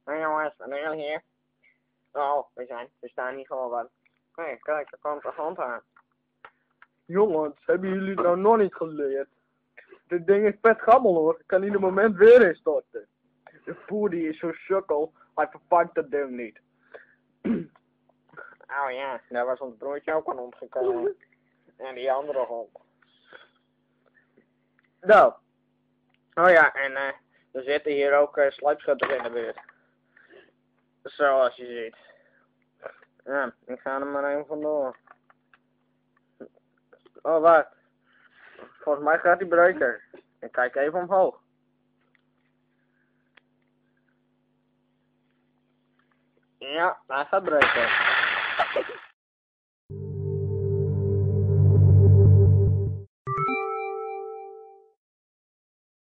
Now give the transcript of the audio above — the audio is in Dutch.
Hey jongens, wat doen jullie hier? Oh, we staan hier gewoon wat. Hé, kijk, er komt een hond aan. Jongens, hebben jullie het nou nog niet geleerd? Dit ding is vet gammel hoor, ik kan ieder moment weer instorten. De voer die is zo sukkel, hij vervangt dat ding niet. Oh ja, daar was ons broertje ook aan ontgekomen. En die andere hond. Nou. Oh ja, en er zitten hier ook sluipschutters in de buurt. Zoals je ziet. Ja, ik ga er maar even vandoor. Oh, wacht. Volgens mij gaat hij breken. Ik kijk even omhoog. Ja, hij gaat breken.